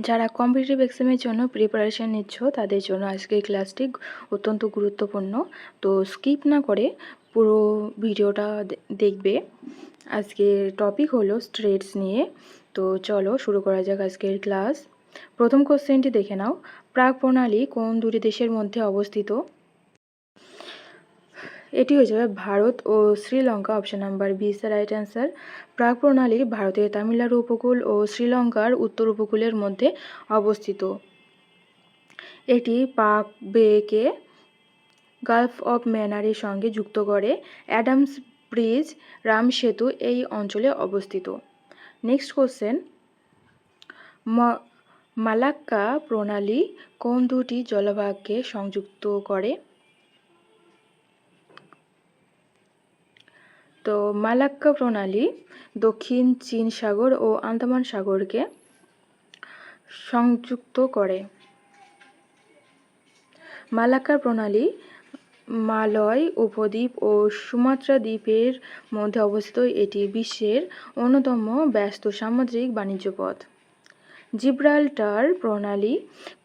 যারা কম্পিটিটিভ এক্সামের জন্য প্রিপারেশান নিচ্ছ তাদের জন্য আজকের ক্লাসটি অত্যন্ত গুরুত্বপূর্ণ। তো স্কিপ না করে পুরো ভিডিওটা দেখবে। আজকের টপিক হলো স্ট্রেটস নিয়ে। তো চলো শুরু করা যাক আজকের ক্লাস। প্রথম কোশ্চেনটি দেখে নাও, প্রাক প্রণালী কোন দুটি দেশের মধ্যে অবস্থিত? এটি হয়ে যাবে ভারত ও Sri Lanka. Option number B is the right answer. প্রাক প্রণালী ভারতের তামিলনাড়ু উপকূল ও শ্রীলঙ্কার উত্তর উপকূলের মধ্যে অবস্থিত। এটি পাক বেকে গালফ অফ ম্যানারের সঙ্গে যুক্ত করে। অ্যাডামস ব্রিজ রাম সেতু এই অঞ্চলে অবস্থিত। নেক্সট কোশ্চেন, মালাক্কা প্রণালী কোন দুটি জলভাগকে সংযুক্ত করে? তো মালাক্কা প্রণালী দক্ষিণ চীন সাগর ও আন্দামান সাগরকে সংযুক্ত করে। মালাক্কা প্রণালী মালয় উপদ্বীপ ও সুমাত্রা দ্বীপের মধ্যে অবস্থিত। এটি বিশ্বের অন্যতম ব্যস্ত সামুদ্রিক বাণিজ্য পথ। জিব্রাল্টার প্রণালী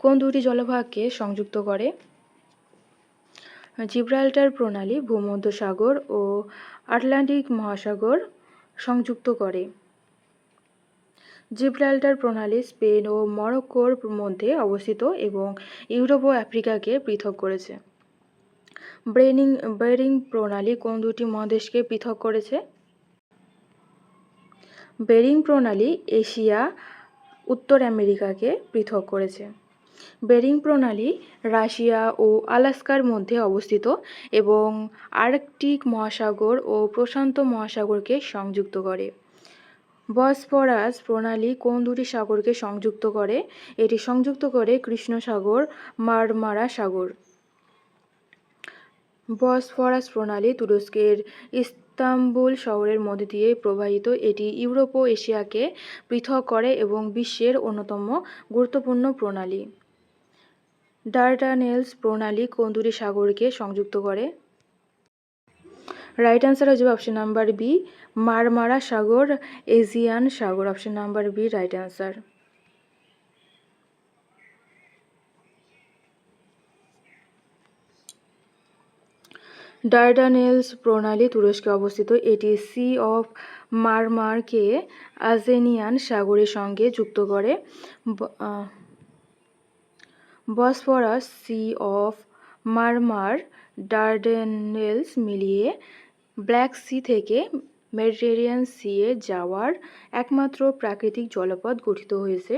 কোন দুটি জলভাগকে সংযুক্ত করে? জিব্রাল্টার প্রণালী ভূমধ্যসাগর ও আটলান্টিক মহাসাগর সংযুক্ত করে। জিব্রাল্টার প্রণালী স্পেন ও মরক্কোর মধ্যে অবস্থিত এবং ইউরোপ ও আফ্রিকাকে পৃথক করেছে। বেরিং প্রণালী কোন দুটি মহাদেশকে পৃথক করেছে? বেরিং প্রণালী এশিয়া উত্তর আমেরিকাকে পৃথক করেছে। বেরিং প্রণালী রাশিয়া ও আলাস্কার মধ্যে অবস্থিত এবং আর্কটিক মহাসাগর ও প্রশান্ত মহাসাগরকে সংযুক্ত করে। বসফরাস প্রণালী কোন দুটি সাগরকে সংযুক্ত করে? এটি সংযুক্ত করে কৃষ্ণ সাগর, মারমারা সাগর। বসফরাস প্রণালী তুরস্কের ইস্তাম্বুল শহরের মধ্যে দিয়ে প্রবাহিত। এটি ইউরোপ ও এশিয়াকে পৃথক করে এবং বিশ্বের অন্যতম গুরুত্বপূর্ণ প্রণালী। ডার্ডানেলস প্রণালী কোন দুটি সাগরকে সংযুক্ত করে? রাইট অ্যান্সার হয়ে যাবে অপশন নাম্বার বি, মারমারা সাগর, এজিয়ান সাগর। Option number B right answer. Dardanelles প্রণালী তুরস্কে অবস্থিত। এটি সি অফ মারমারকে আজেনিয়ান সাগরের সঙ্গে যুক্ত করে। বসফরাস, সি অফ মারমার, ডার্ডেনেলস মিলিয়ে ব্ল্যাক সি থেকে মেডিটেরিয়ান সিয়ে যাওয়ার একমাত্র প্রাকৃতিক জলপথ গঠিত হয়েছে।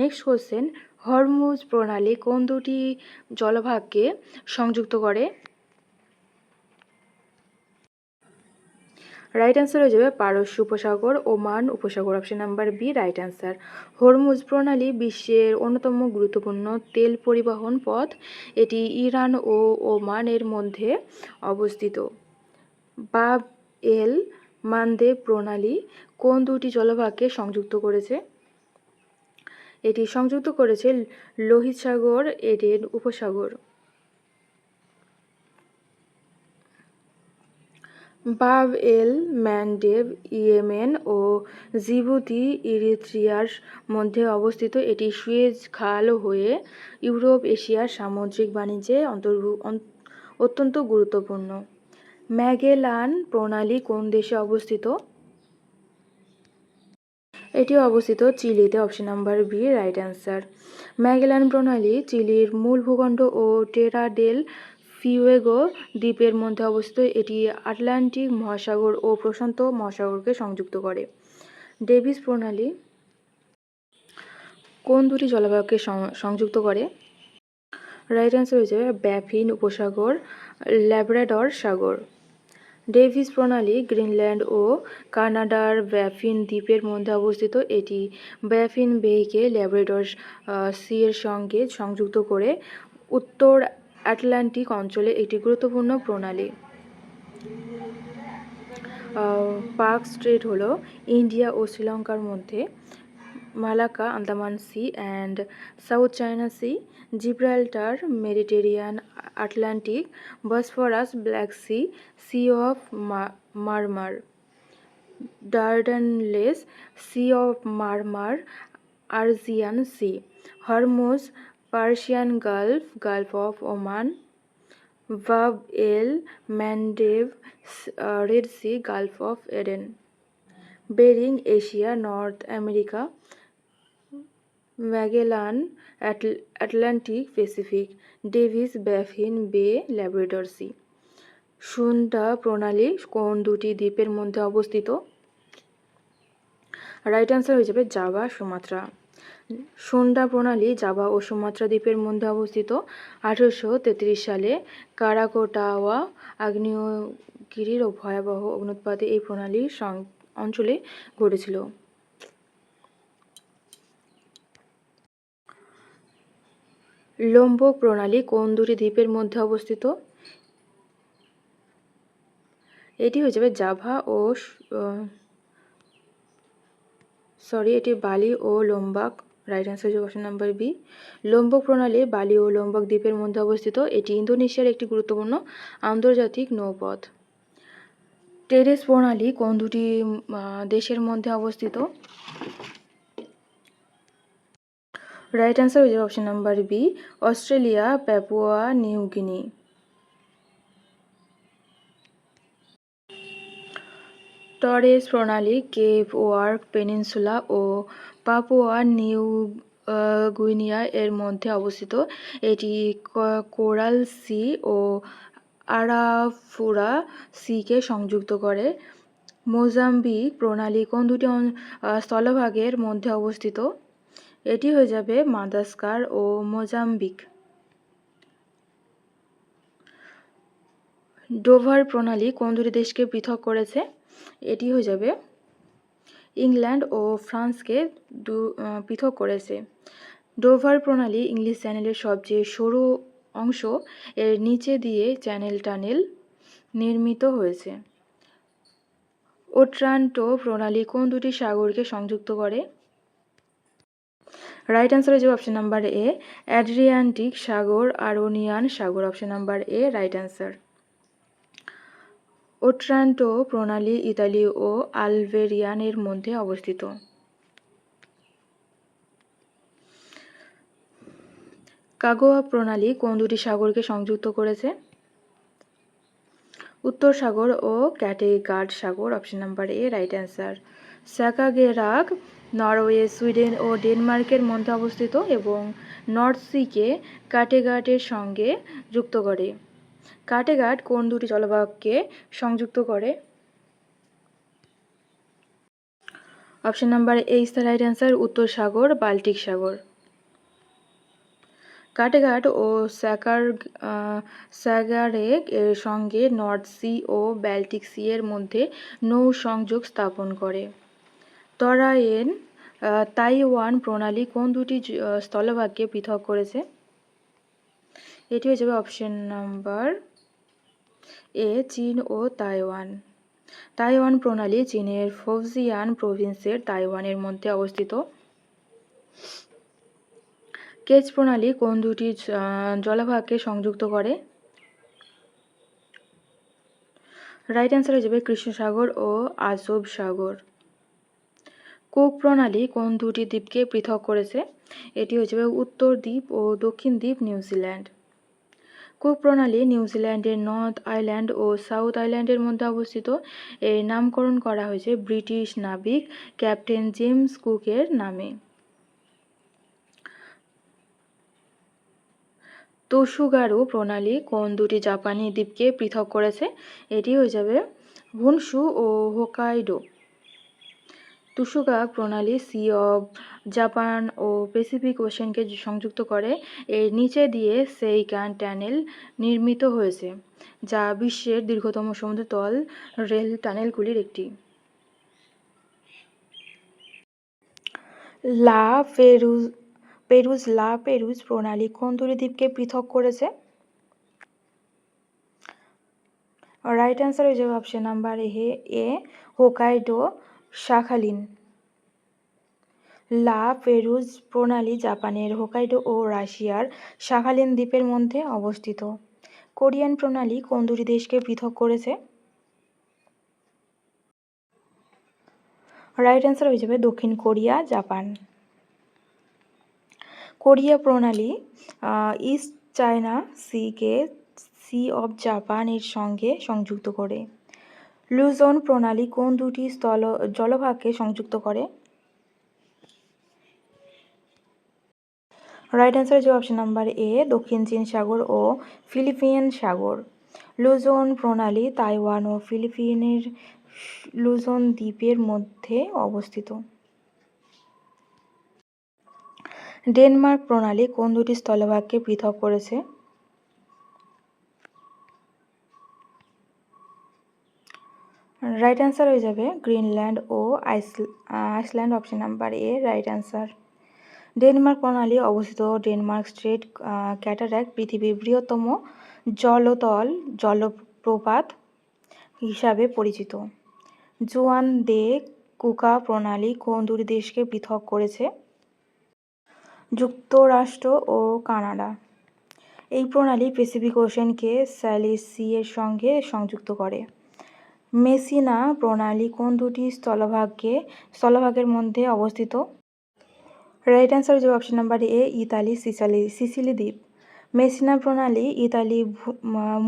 নেক্সট কোশ্চেন, হরমুজ প্রণালী কোন দুটি জলভাগকে সংযুক্ত করে? রাইট অ্যান্সার হয়ে যাবে পারস্য উপসাগর, ওমান উপসাগর। Option number B right answer. Hormuz প্রণালী বিশ্বের অন্যতম গুরুত্বপূর্ণ তেল পরিবহন পথ। এটি ইরান ও ওমানের মধ্যে অবস্থিত। বাব এল মানদেব প্রণালী কোন দুটি জলভাগকে সংযুক্ত করেছে? এটি সংযুক্ত করেছে লোহিত সাগর, এডেন উপসাগর। বাব এল ম্যান্ডেব ইয়েমেন ও জিবুতি ইরিত্রিয়ার মধ্যে অবস্থিত। এটি সুয়েজ খাল হয়ে ইউরোপ এশিয়ার সামুদ্রিক বাণিজ্যে অত্যন্ত গুরুত্বপূর্ণ। ম্যাগেলান প্রণালী কোন দেশে অবস্থিত? এটি অবস্থিত চিলিতে। Option number B right answer. Magellan প্রণালী চিলির মূল ভূখণ্ড ও টেরা ডেল ফিউয়েগো দ্বীপের মধ্যে অবস্থিত। এটি আটলান্টিক মহাসাগর ও প্রশান্ত মহাসাগরকে সংযুক্ত করে। ডেভিস প্রণালী কোন দুটি জলবায়ুকে সংযুক্ত করে? রাইট অ্যান্সার হয়ে যাবে ব্যাফিন উপসাগর, ল্যাব্রাডর সাগর। ডেভিস প্রণালী গ্রিনল্যান্ড ও কানাডার ব্যাফিন দ্বীপের মধ্যে অবস্থিত। এটি ব্যাফিন বেকে ল্যাব্রাডর সি এর সঙ্গে সংযুক্ত করে উত্তর আটলান্টিক অঞ্চলে একটি গুরুত্বপূর্ণ প্রণালী। পার্ক স্ট্রেট হলো ইন্ডিয়া ও শ্রীলঙ্কার মধ্যে। Malacca Andaman Sea and South China Sea. Gibraltar Mediterranean Atlantic. Bosphorus Black Sea, Sea of Marmara. Dardanelles Sea of Marmara, Aegean Sea, Hormuz Persian Gulf, Gulf of Oman, Bab el Mandeb Red Sea, Gulf of Aden, Bering Asia, North America, Magellan Atlantic Pacific, Davis Baffin Bay, Labrador C. সুন্দা প্রণালী কোন দুটি দ্বীপের মধ্যে অবস্থিত? Right answer হয়ে যাবে Java, Sumatra. সুন্দা প্রণালী Java ও Sumatra দ্বীপের মধ্যে অবস্থিত। 1833 সালে কারাকোটাওয়া আগ্নেয়গিরির ভয়াবহ অগ্নুৎপাতে এই প্রণালী অঞ্চলে ঘটেছিল। লোম্বক প্রণালী কোন দুটি দ্বীপের মধ্যে অবস্থিত? এটি হয়ে যাবে জাভা ও এটি বালি ও লোম্বাক। রাইট অ্যান্সার হচ্ছে অপশন নাম্বার বি। লোম্বক প্রণালী বালি ও লোম্বাক দ্বীপের মধ্যে অবস্থিত। এটি ইন্দোনেশিয়ার একটি গুরুত্বপূর্ণ আন্তর্জাতিক নৌপথ। টেরেস প্রণালী কোন দুটি দেশের মধ্যে অবস্থিত? রাইট অ্যান্সার হয়ে যাবে option number B, Australia, Papua New Guinea. Torres প্রণালী কেপ ওয়ার্ক পেনিনসুলা ও পাপুয়া নিউ গুইনিয়া এর মধ্যে অবস্থিত। এটি কোরাল সি ও আরাফুরা সিকে সংযুক্ত করে। মোজাম্বিক প্রণালী কোন দুটি স্থলভাগের মধ্যে অবস্থিত? এটি হয়ে যাবে মাদাগাস্কার ও মোজাম্বিক। ডোভার প্রণালী কোন দুটি দেশকে পৃথক করেছে? এটি হয়ে যাবে ইংল্যান্ড ও ফ্রান্সকে পৃথক করেছে। ডোভার প্রণালী ইংলিশ চ্যানেলের সবচেয়ে সরু অংশ, এর নিচে দিয়ে টানেল নির্মিত হয়েছে। ওট্রান্টো প্রণালী কোন দুটি সাগরকে সংযুক্ত করে? রাইট অ্যান্সার হয়ে যাবে অপশন নাম্বার এ, অ্যাড্রিয়ান্টিক সাগর, আরোনিয়ান সাগর। Option number A right answer. Otranto প্রণালী ইতালি ও আলবেরিয়ানের মধ্যে অবস্থিত। কাগোয়া প্রণালী কোন দুটি সাগরকে সংযুক্ত করেছে? উত্তর সাগর ও ক্যাটেগার্ড সাগর। Option number A right answer. Skagerrak Norway, Sweden ও ডেনমার্কের মধ্যে অবস্থিত এবং নর্থ সিকে ক্যাটেগার্ডের সঙ্গে যুক্ত করে। ক্যাটেগার্ড কোন দুটি জলভাগকে সংযুক্ত করে? Option number A is the right answer, উত্তর সাগর, বাল্টিক সাগর। ক্যাটেগার্ড ও স্যাগারেক এর সঙ্গে নর্থ সি ও বাল্টিক সি এর মধ্যে নৌ সংযোগ স্থাপন করে। তাইওয়ান প্রণালী কোন দুটি স্থলভাগকে পৃথক করেছে? এটি হয়ে যাবে অপশন নাম্বার এ, চীন ও তাইওয়ান। তাইওয়ান প্রণালী চীনের ফুজিয়ান প্রভিন্সের তাইওয়ানের মধ্যে অবস্থিত। কেচ প্রণালী কোন দুটি জলভাগকে সংযুক্ত করে? রাইট অ্যান্সার হয়ে যাবে কৃষ্ণ সাগর ও আজব সাগর। কুক প্রণালী কোন দুটি দ্বীপকে পৃথক করেছে? এটি হয়ে যাবে উত্তর দ্বীপ ও দক্ষিণ দ্বীপ নিউজিল্যান্ড। কুক প্রণালী নিউজিল্যান্ডের নর্থ আইল্যান্ড ও সাউথ আইল্যান্ডের মধ্যে অবস্থিত। এর নামকরণ করা হয়েছে ব্রিটিশ নাবিক ক্যাপ্টেন জেমস কুকের নামে। তোশুগারু প্রণালী কোন দুটি জাপানি দ্বীপকে পৃথক করেছে? এটি হয়ে যাবে হোনশু ও হোকাইডো। তুশুগাক প্রণালী সি অব জাপান ও প্যাসিফিক ওশেনকে সংযুক্ত করে। এর নিচে দিয়ে সেইকান টানেল নির্মিত হয়েছে, যা বিশ্বের দীর্ঘতম সমুদ্রতল রেল টানেলগুলির একটি। লা পেরুজ প্রণালী কোন দুটি দ্বীপকে পৃথক করেছে? রাইট অ্যান্সার হয়ে যাবে অপশন নাম্বার এ, হোকাইডো, শাখালিন। লা পেরুজ প্রণালী জাপানের হোকাইডো ও রাশিয়ার শাখালিন দ্বীপের মধ্যে অবস্থিত। কোরিয়ান প্রণালী কোন দুটি দেশকে পৃথক করেছে? রাইট অ্যান্সার হয়ে যাবে দক্ষিণ কোরিয়া, জাপান। কোরিয়া প্রণালী ইস্ট চায়না সিকে সি অফ জাপান এর সঙ্গে সংযুক্ত করে। লুজন প্রণালী কোন দুটি জলভাগকে সংযুক্ত করে? রাইট অ্যান্সার যে অপশন নাম্বার এ, দক্ষিণ চীন সাগর ও ফিলিপিন সাগর। লুজন প্রণালী তাইওয়ান ও ফিলিপিনের লুজন দ্বীপের মধ্যে অবস্থিত। ডেনমার্ক প্রণালী কোন দুটি স্থলভাগকে পৃথক করেছে? রাইট অ্যান্সার হয়ে যাবে গ্রিনল্যান্ড ও Iceland, option number A right answer. Denmark প্রণালী অবস্থিত ডেনমার্ক স্ট্রেট ক্যাটারাক্ট পৃথিবীর বৃহত্তম জলতল জলপ্রপাত হিসাবে পরিচিত। জুয়ান দে কুকা প্রণালী কোন দুটি দেশকে পৃথক করেছে? যুক্তরাষ্ট্র ও কানাডা। এই প্রণালী প্যাসিফিক ওশেনকে স্যালিস সি এর সঙ্গে সংযুক্ত করে। মেসিনা প্রণালী কোন দুটি স্থলভাগের মধ্যে অবস্থিত? রাইট অ্যান্সার যে option number A, Italy Sicily দ্বীপ। মেসিনা প্রণালী ইতালি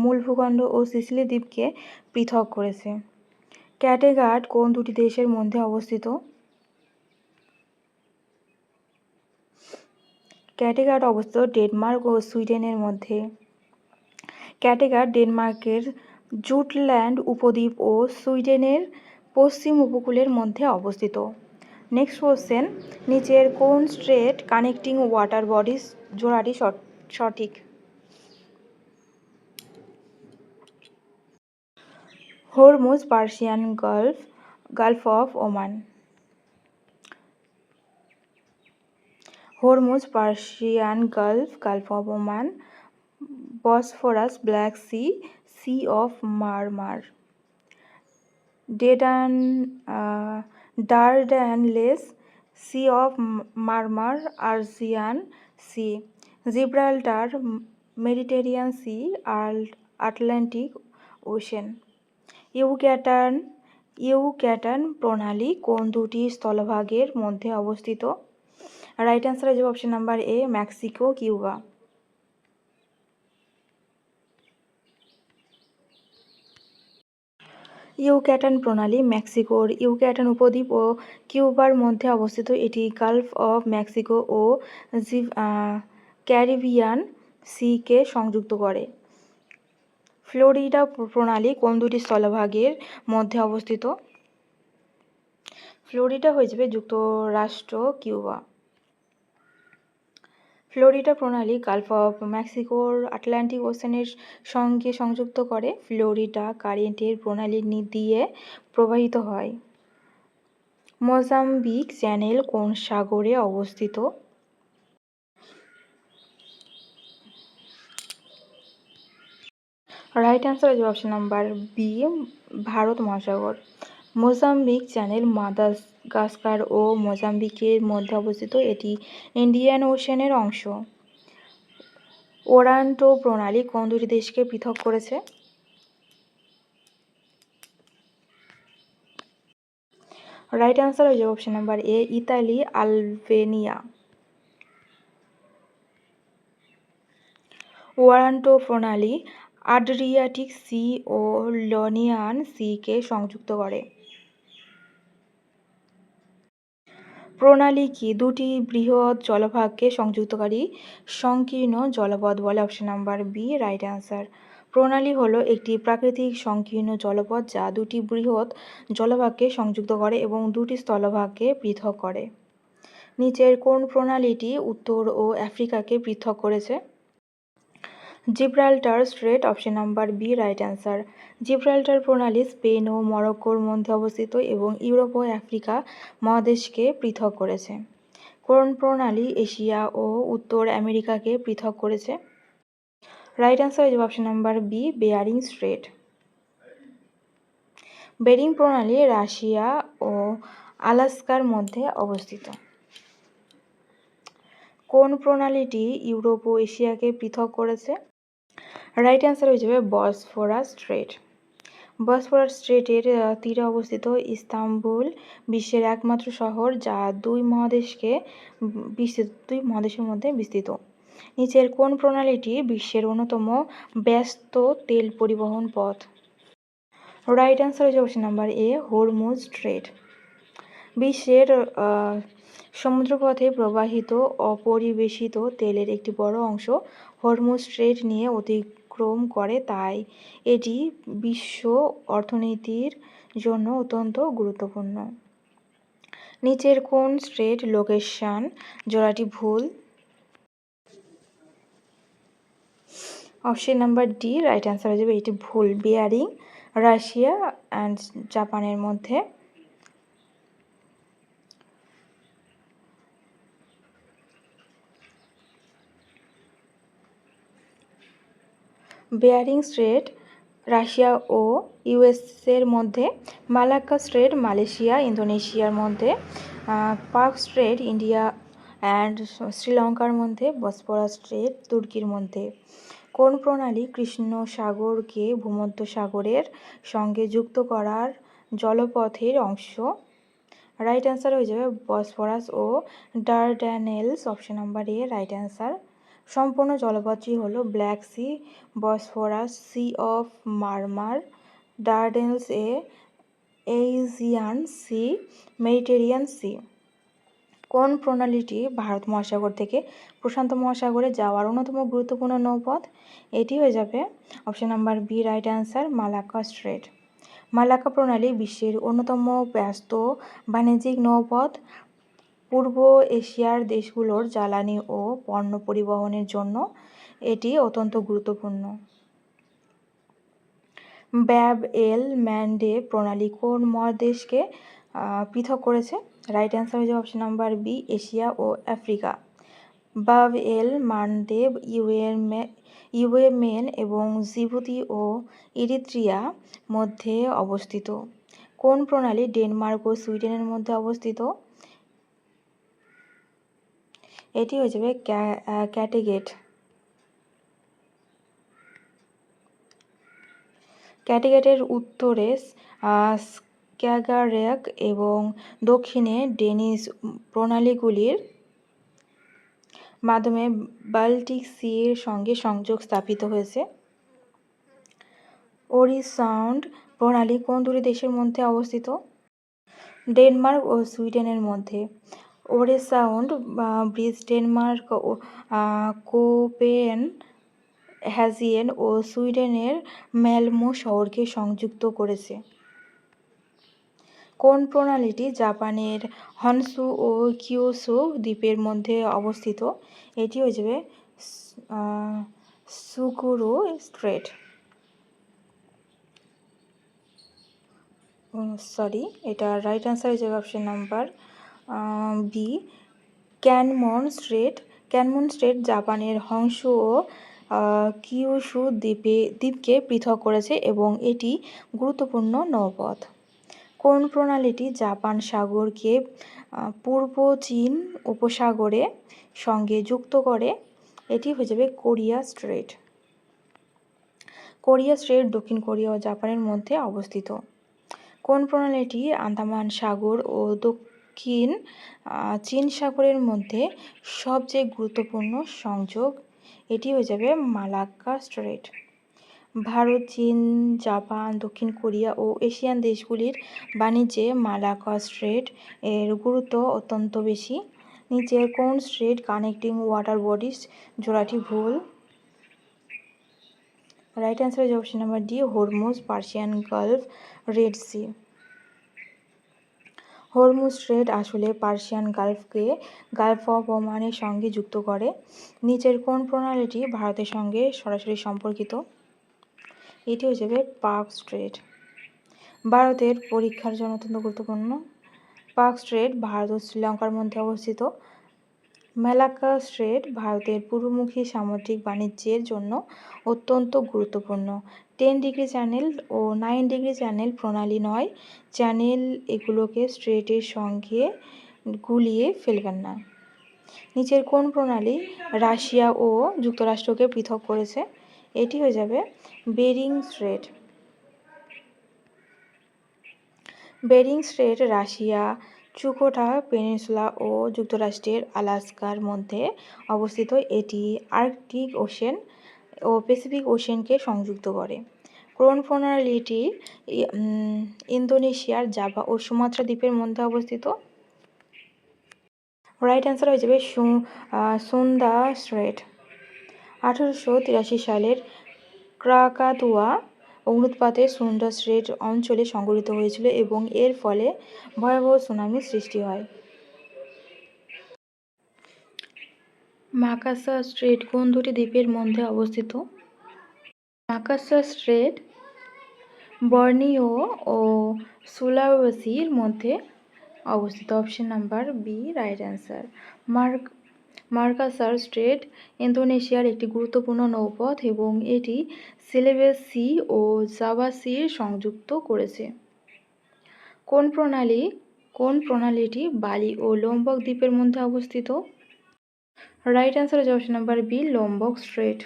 মূল ভূখণ্ড ও সিসিলি দ্বীপকে পৃথক করেছে। ক্যাটেগাট কোন দুটি দেশের মধ্যে অবস্থিত? ক্যাটেগাট অবস্থিত ডেনমার্ক ও সুইডেনের মধ্যে। ক্যাটেগাট ডেনমার্কের জুটল্যান্ড উপদ্বীপ ও সুইডেনের পশ্চিম উপকূলের মধ্যে অবস্থিত। নেক্সট কোশ্চেন, নিচের কোন স্ট্রেট কানেক্টিং ওয়াটার বডিজ জোড়াটি সঠিক? Hormuz, Persian Gulf, Gulf of Oman. Hormuz, Persian Gulf, Gulf of Oman. Bosphorus, Black Sea, Sea of Marmara. Dardanelles, Sea of Marmara, Aegean Sea. Gibraltar, Mediterranean Sea, Atlantic Ocean. Yucatan প্রণালী কোন দুটি স্থলভাগের মধ্যে অবস্থিত? Right answer হয়ে যাবে option number A, Mexico, Cuba. Yucatan প্রণালী মেক্সিকোর Yucatan উপদ্বীপ ও কিউবার মধ্যে অবস্থিত। এটি গালফ অফ মেক্সিকো ও ক্যারিবিয়ান সিকে সংযুক্ত করে। ফ্লোরিডা প্রণালী কোন দুটি স্থলভাগের মধ্যে অবস্থিত? ফ্লোরিডা হয়ে যাবে যুক্তরাষ্ট্র, কিউবা। ফ্লোরিডা প্রণালী গালফ অফ মেক্সিকোর আটলান্টিক ওশেনের সঙ্গে সংযুক্ত করে। ফ্লোরিডা কারেন্টের প্রণালী দিয়ে প্রবাহিত হয়। মোজাম্বিক চ্যানেল কোন সাগরে অবস্থিত? রাইট অ্যান্সার হয়ে যাবে অপশন নাম্বার বি, ভারত মহাসাগর। মোজাম্বিক চ্যানেল মাদাগাস্কার ও মোজাম্বিকের মধ্যে অবস্থিত। এটি ইন্ডিয়ান ওশেনের অংশ। ওরান্টো প্রণালী কোন দুটি দেশকে পৃথক করেছে? রাইট অ্যান্সার হয়ে যাবে option number A, Italy, Albania. Otranto প্রণালী আড্রিয়াটিক সি ও ইওনিয়ান সিকে সংযুক্ত করে। প্রণালী কি দুটি বৃহৎ জলভাগকে সংযুক্তকারী সংকীর্ণ জলপথ বলে? Option number B right answer. প্রণালী হলো একটি প্রাকৃতিক সংকীর্ণ জলপথ যা দুটি বৃহৎ জলভাগকে সংযুক্ত করে এবং দুটি স্থলভাগকে পৃথক করে। নিচের কোন প্রণালীটি উত্তর ও আফ্রিকাকে পৃথক করেছে? Gibraltar straight, option number B right answer. Gibraltar প্রণালী স্পেন ও মরক্কোর মধ্যে অবস্থিত এবং ইউরোপ ও আফ্রিকা মহাদেশকে পৃথক করেছে। কোন প্রণালী এশিয়া ও উত্তর আমেরিকাকে পৃথক করেছে? রাইট অ্যান্সার হয়ে যাবে option number B, Bering strait. Bering প্রণালী রাশিয়া ও আলাস্কার মধ্যে অবস্থিত। কোন প্রণালীটি ইউরোপ ও এশিয়াকে পৃথক করেছে? রাইট অ্যান্সার হয়ে যাবে বসফরাস স্ট্রেট। বসফরাস স্ট্রেটের তীরে অবস্থিত ইস্তাম্বুল বিশ্বের একমাত্র শহর যা দুই মহাদেশের মধ্যে বিস্তৃত। নিচের কোন প্রণালীটি বিশ্বের অন্যতম ব্যস্ত তেল পরিবহন পথ? রাইট অ্যান্সার হচ্ছে অপশন নাম্বার এ, হরমুজ স্ট্রেট। বিশ্বের সমুদ্রপথে প্রবাহিত অপরিবেশিত তেলের একটি বড় অংশ হরমুজ স্ট্রেট দিয়ে অতিক্রম করে, তাই এটি বিশ্ব অর্থনীতির জন্য অত্যন্ত গুরুত্বপূর্ণ। নিচের কোন স্ট্রেট লোকেশন জোড়াটি ভুল? Option number D, right answer হয়ে যাবে এটি ভুল। বেয়ারিং রাশিয়া অ্যান্ড জাপানের মধ্যে। বেয়ারিং স্ট্রেট রাশিয়া ও ইউএসের মধ্যে, মালাক্কা স্ট্রেট মালয়েশিয়া ইন্দোনেশিয়ার মধ্যে, পার্ক স্ট্রেট ইন্ডিয়া অ্যান্ড শ্রীলঙ্কার মধ্যে, বসফরাস স্ট্রেট তুর্কির মধ্যে। কোন প্রণালী কৃষ্ণ সাগরকে ভূমধ্যসাগরের সঙ্গে যুক্ত করার জলপথের অংশ? রাইট অ্যান্সার হয়ে যাবে বসফরাস ও Dardanelles, option number A, right answer. সম্পূর্ণ জলপথটি হলো Black Sea, Bosphorus Sea of Marmara, Dardanelles এ এইজিয়ান সি, মেডিটেরিয়ান সি। কোন প্রণালীটি ভারত মহাসাগর থেকে প্রশান্ত মহাসাগরে যাওয়ার অন্যতম গুরুত্বপূর্ণ নৌপথ? এটি হয়ে যাবে option number B, right answer, Malacca strait. Malacca প্রণালী বিশ্বের অন্যতম ব্যস্ত বাণিজ্যিক নৌপথ। পূর্ব এশিয়ার দেশগুলোর জ্বালানি ও পণ্য পরিবহনের জন্য এটি অত্যন্ত গুরুত্বপূর্ণ। ব্যাব এল ম্যান্ডে প্রণালী কোন মহাদেশকে পৃথক করেছে? রাইট অ্যান্সার হয়ে যাবে অপশন নাম্বার বি, এশিয়া ও আফ্রিকা। বাব এল মান্ডেব ইয়েমেন এবং জিবুতি ও ইরিত্রিয়া মধ্যে অবস্থিত। কোন প্রণালী ডেনমার্ক ও সুইডেনের মধ্যে অবস্থিত? এটি হয়ে যাবে ক্যাটেগেট। ক্যাটেগেটের উত্তরে স্ক্যাগারেক এবং দক্ষিণে ডেনিস প্রণালীগুলির মাধ্যমে বাল্টিক সির সঙ্গে সংযোগ স্থাপিত হয়েছে। ওরিসাউন্ড প্রণালী কোন দুটি দেশের মধ্যে অবস্থিত? ডেনমার্ক ও সুইডেনের মধ্যে। ওরেসাউন্ড ব্রিজ ডেনমার্ক ও কোপেনহেগেন ও সুইডেনের ম্যালমো শহরকে সংযুক্ত করেছে। কোন প্রণালীটি জাপানের হনসু ও কিয়োসু দ্বীপের মধ্যে অবস্থিত? এটি হয়ে যাবে সুকুরু স্ট্রেট। এটা রাইট অ্যান্সার হয়ে যাবে option number B, Kanmon Strait. Kanmon Strait জাপানের হংসু ও কিয়োসু দ্বীপকে পৃথক করেছে এবং এটি গুরুত্বপূর্ণ নৌপথ। কোন প্রণালীটি জাপান সাগরকে পূর্ব চীন উপসাগরের সঙ্গে যুক্ত করে? এটি হয়ে যাবে কোরিয়া স্ট্রেট। কোরিয়া স্ট্রেট দক্ষিণ কোরিয়া ও জাপানের মধ্যে অবস্থিত। কোন প্রণালীটি আন্দামান সাগর ও দক্ষিণ চীন সাগরের মধ্যে সবচেয়ে গুরুত্বপূর্ণ সংযোগ? এটি হয়ে যাবে মালাক্কা স্ট্রেট। ভারত, চীন, জাপান, দক্ষিণ কোরিয়া ও এশিয়ান দেশগুলির বাণিজ্যে মালাক্কা স্ট্রেট এর গুরুত্ব অত্যন্ত বেশি। নিচের কোন স্ট্রেট কানেক্টিং ওয়াটার বডিজ জোড়াটি ভুল? রাইট অ্যান্সার হচ্ছে option number D, Hormuz, Persian gulf, red sea. Hormuz strait আসলে পার্সিয়ান গালফকে গালফ অফ ওমানের সঙ্গে যুক্ত করে। নিচের কোন প্রণালীটি ভারতের সঙ্গে সরাসরি সম্পর্কিত? এটি হয়ে যাবে পার্ক স্ট্রেট। ভারতের পরীক্ষার জন্য অত্যন্ত গুরুত্বপূর্ণ। পার্ক স্ট্রেট ভারত ও শ্রীলঙ্কার মধ্যে অবস্থিত। মালাক্কা স্ট্রেট ভারতের পূর্বমুখী সামুদ্রিক বাণিজ্যের জন্য অত্যন্ত গুরুত্বপূর্ণ। 10 ডিগ্রি চ্যানেল ও 9 ডিগ্রি চ্যানেল প্রণালী নয়। চ্যানেল এগুলোকে স্ট্রেটের সঙ্গে গুলিয়ে ফেলবেন না। নিচের কোন প্রণালী রাশিয়া ও যুক্তরাষ্ট্রকে পৃথক করেছে? এটি হয়ে যাবে Bering Strait. Bering Strait Russia, Chukotka Peninsula ও যুক্তরাষ্ট্রের আলাস্কার মধ্যে অবস্থিত। এটি আর্কটিক ওশেন ও প্যাসিফিক ওশেনকে সংযুক্ত করে। ক্রোন প্রণালীটি ইন্দোনেশিয়ার জাভা ও সুমাত্রা দ্বীপের মধ্যে অবস্থিত। রাইট অ্যান্সার হয়ে যাবে সুন্দা স্ট্রেট। 1883 সালের ক্রাকাতুয়া অগ্নুৎপাতে সুন্দা স্ট্রেট অঞ্চলে সংঘটিত হয়েছিল এবং এর ফলে ভয়াবহ সুনামির সৃষ্টি হয়। মাকাসা স্ট্রেট কোন দুটি দ্বীপের মধ্যে অবস্থিত? মাকাসা স্ট্রেট বর্নিও ও সুলাওয়েসির মধ্যে অবস্থিত। Option number B right answer. Makassar Strait ইন্দোনেশিয়ার একটি গুরুত্বপূর্ণ নৌপথ এবং এটি সিলেবেসি ও জাভা সির সংযুক্ত করেছে। কোন প্রণালীটি বালি ও লোম্বক দ্বীপের মধ্যে অবস্থিত? রাইট অ্যান্সার হচ্ছে option number B Lombok strait.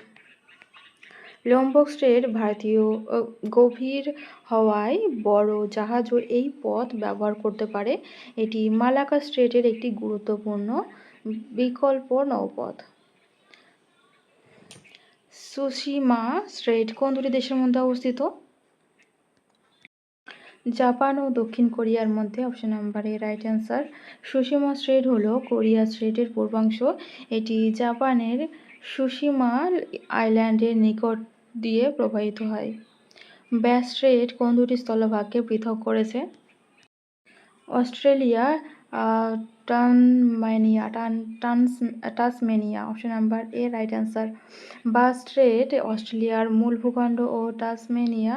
Lombok strait ভারতীয় গভীর হওয়ায় বড় জাহাজও এই পথ ব্যবহার করতে পারে। এটি মালাক্কা স্ট্রেটের একটি গুরুত্বপূর্ণ বিকল্প নৌপথ। সুশিমা স্ট্রেট কোন দুটি দেশের মধ্যে অবস্থিত? জাপান ও দক্ষিণ কোরিয়ার মধ্যে। Option number A right answer. Tsushima straight হলো কোরিয়া স্ট্রেটের পূর্বাংশ। এটি জাপানের সুশিমা আইল্যান্ডের নিকট দিয়ে প্রবাহিত হয়। ব্যাস স্ট্রেট কোন দুটি স্থলভাগকে পৃথক করেছে? Australia Tasmania. Option number A right answer. Bass Strait অস্ট্রেলিয়ার মূল ভূখণ্ড ও টাসমেনিয়া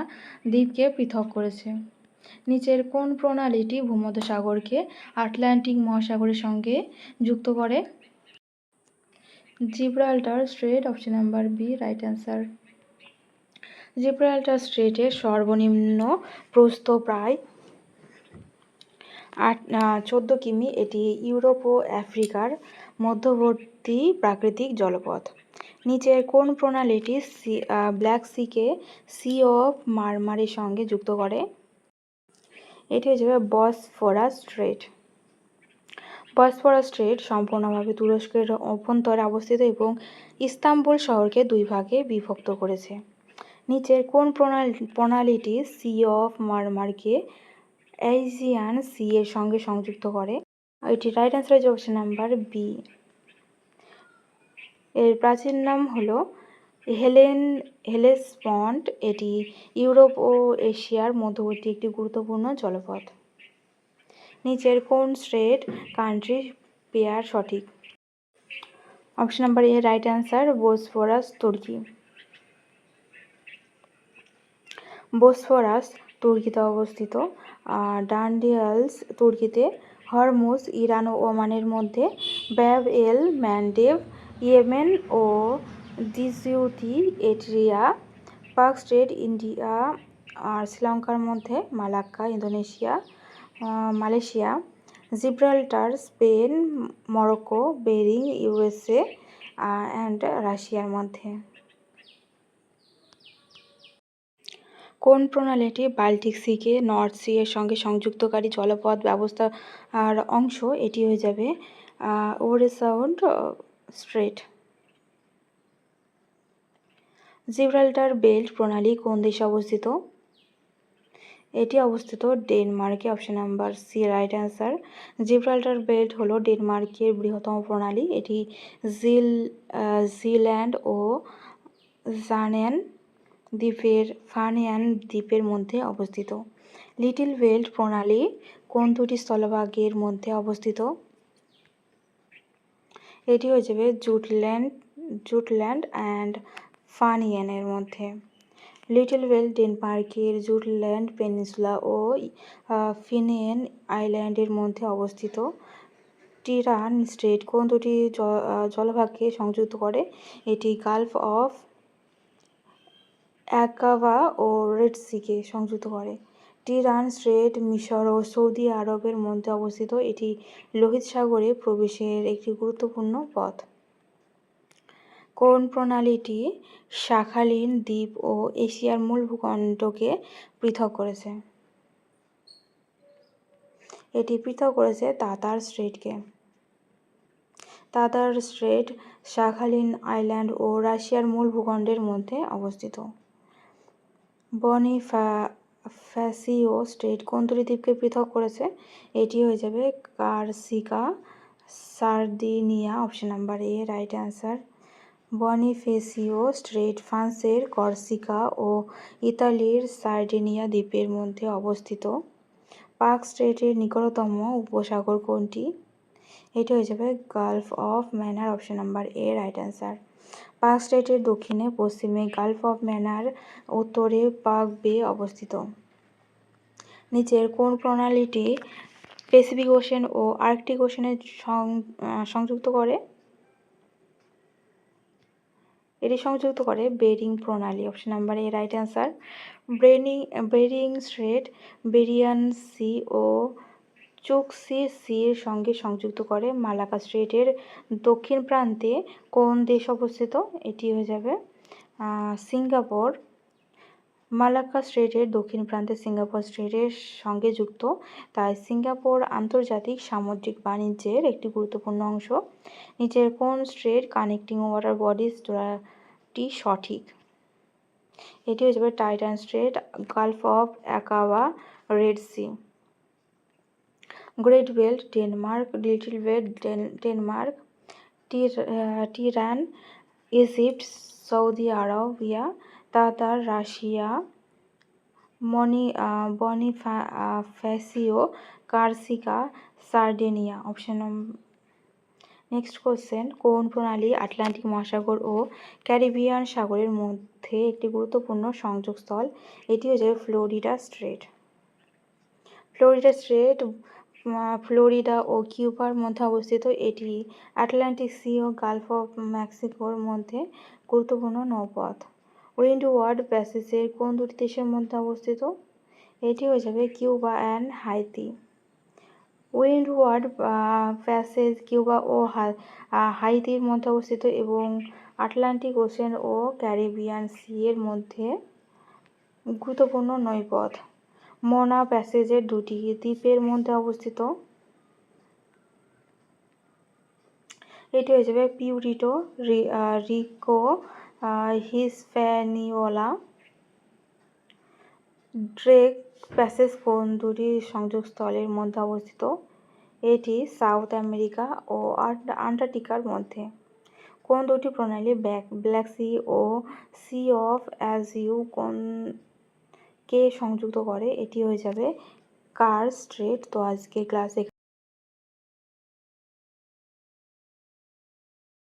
দ্বীপকে পৃথক করেছে। নিচের কোন প্রণালীটি ভূমধ্যসাগরকে আটলান্টিক মহাসাগরের সঙ্গে যুক্ত করে? Gibraltar straight. Option number B right answer. Gibraltar স্ট্রেটের সর্বনিম্ন প্রস্থ প্রায় 14 কিমি। এটি ইউরোপ ও আফ্রিকার মধ্যবর্তী প্রাকৃতিক জলপথ। নিচের কোন প্রণালীটি ব্ল্যাক সিকে সি অফ মারমারের সঙ্গে যুক্ত করে? এটি হচ্ছে বসফরাস স্ট্রেট। বসফরাস স্ট্রেট সম্পূর্ণভাবে তুরস্কের অভ্যন্তরে অবস্থিত এবং ইস্তাম্বুল শহরকে দুই ভাগে বিভক্ত করেছে। নিচের কোন প্রণালীটি সি অফ মারমারকে এজিয়ান সি এর সঙ্গে সংযুক্ত করে? এটি রাইট অ্যান্সার হচ্ছে অপশন নাম্বার বি। এর প্রাচীন নাম হলো হেলেসপন্ট। এটি ইউরোপ ও এশিয়ার মধ্যবর্তী একটি গুরুত্বপূর্ণ জলপথ। নিচের কোন স্ট্রেট কান্ট্রি পেয়ার সঠিক? Option number A right answer. Bosphorus Turkey. Bosphorus তুর্কিতে অবস্থিত। ডান্ডিয়ালস তুর্কিতে। হরমুজ ইরান ও ওমানের মধ্যে। বাব এল ম্যান্ডেব ইয়েমেন ও জিবুতি এরিট্রিয়া। পাক স্ট্রেট ইন্ডিয়া আর শ্রীলঙ্কার মধ্যে। Malacca Malaysia. Gibraltar Spain Morocco. Bering USA and রাশিয়ার মধ্যে। কোন প্রণালীটি বাল্টিক সিকে নর্থ সি এর সঙ্গে সংযুক্তকারী জলপথ ব্যবস্থার অংশ? এটি হয়ে যাবে ওরেসাউন্ড স্ট্রেট। জিব্রাল্টার বেল্ট প্রণালী কোন দেশে অবস্থিত? এটি অবস্থিত ডেনমার্কে। Option number C right answer. Gibraltar belt হলো ডেনমার্কের বৃহত্তম প্রণালী। এটি জিল্যান্ড ও জানেন দ্বীপের ফানিয়ান দ্বীপের মধ্যে অবস্থিত। লিটল বেল্ট প্রণালী কোন দুটি স্থলভাগের মধ্যে অবস্থিত? এটি হয়ে যাবে জুটল্যান্ড অ্যান্ড ফানিয়ানের মধ্যে। লিটল বেল্ট ডেনমার্কের জুটল্যান্ড পেনিনসুলা ও ফিনেন আইল্যান্ডের মধ্যে অবস্থিত। টিরান স্ট্রেট কোন দুটি জলভাগকে সংযুক্ত করে? এটি গালফ অফ অ্যাকাবা ও রেড সিকে সংযুক্ত করে। টিরান স্ট্রেট মিশর ও সৌদি আরবের মধ্যে অবস্থিত। এটি লোহিত সাগরে প্রবেশের একটি গুরুত্বপূর্ণ পথ। কোন প্রণালীটি শাখালিন দ্বীপ ও এশিয়ার মূল ভূখণ্ডকে পৃথক করেছে? এটি পৃথক করেছে তাতার স্ট্রেটকে। তাতার স্ট্রেট শাখালিন আইল্যান্ড ও রাশিয়ার মূল ভূখণ্ডের মধ্যে অবস্থিত। বনিফ্যাসিও স্ট্রেট কোন দুটি দ্বীপকে পৃথক করেছে? এটি হয়ে যাবে Corsica Sardinia, option number A right answer. Bonifacio strait ফ্রান্সের কর্সিকা ও ইতালির সার্ডিনিয়া দ্বীপের মধ্যে অবস্থিত। পার্ক স্ট্রেটের নিকটতম উপসাগর কোনটি? এটি হয়ে যাবে gulf of Mannar, option number A right answer. Palk স্ট্রেটের দক্ষিণে পশ্চিমে গালফ অফ ম্যানার, উত্তরে পার্ক বে অবস্থিত। নিচের কোন প্রণালীটি প্যাসিফিক ওশেন ও আর্কটিক ওশেনের সংযুক্ত করে? এটি সংযুক্ত করে বেরিং প্রণালী, option number A right answer. Bering strait Bering sea ও চুকসি সির সঙ্গে সংযুক্ত করে। মালাক্কা স্ট্রেটের দক্ষিণ প্রান্তে কোন দেশ অবস্থিত? এটি হয়ে যাবে সিঙ্গাপুর। মালাক্কা স্ট্রেটের দক্ষিণ প্রান্তে সিঙ্গাপুর স্ট্রেটের সঙ্গে যুক্ত, তাই সিঙ্গাপুর আন্তর্জাতিক সামুদ্রিক বাণিজ্যের একটি গুরুত্বপূর্ণ অংশ। নিচের কোন স্ট্রেট কানেক্টিং ওয়াটার বডিজ টি সঠিক? এটি হয়ে যাবে Titan strait, gulf of Aqaba, red sea. Great belt Denmark, little belt Denmark, Tiran Egypt, Saudi Arabia, Tatar Russia, Bonifacio Corsica Sardinia, option. Next question, কোন প্রণালী আটলান্টিক মহাসাগর ও ক্যারিবিয়ান সাগরের মধ্যে একটি গুরুত্বপূর্ণ সংযোগস্থল? এটি হয়ে যাবে Florida strait. Florida strait Florida ও কিউবার মধ্যে অবস্থিত। এটি আটলান্টিক সি ও গালফ অফ মেক্সিকোর মধ্যে গুরুত্বপূর্ণ নৌপথ। উইন্ডওয়ার্ড প্যাসেজের কোন দুটি দেশের মধ্যে অবস্থিত? এটি হয়ে যাবে Cuba and Haiti. Windward passage Cuba ও হাইতির মধ্যে অবস্থিত এবং আটলান্টিক ওশেন ও ক্যারিবিয়ান সি এর মধ্যে গুরুত্বপূর্ণ নৌপথ। মোনা প্যাসেজের দুটি দ্বীপের মধ্যে অবস্থিত। এটি হয়ে যাবে পিউরিটো রিকো হিসপ্যানিওলা। ড্রেক প্যাসেজ কোন দুটি সংযোগস্থলের মধ্যে অবস্থিত? এটি সাউথ আমেরিকা ও আন্টার্কটিকার মধ্যে। কোন দুটি প্রণালী ব্ল্যাক সি ও সি অফ অ্যাজিউ কে সংযুক্ত করে? এটি হয়ে যাবে কার স্ট্রেট। তো আজকে ক্লাস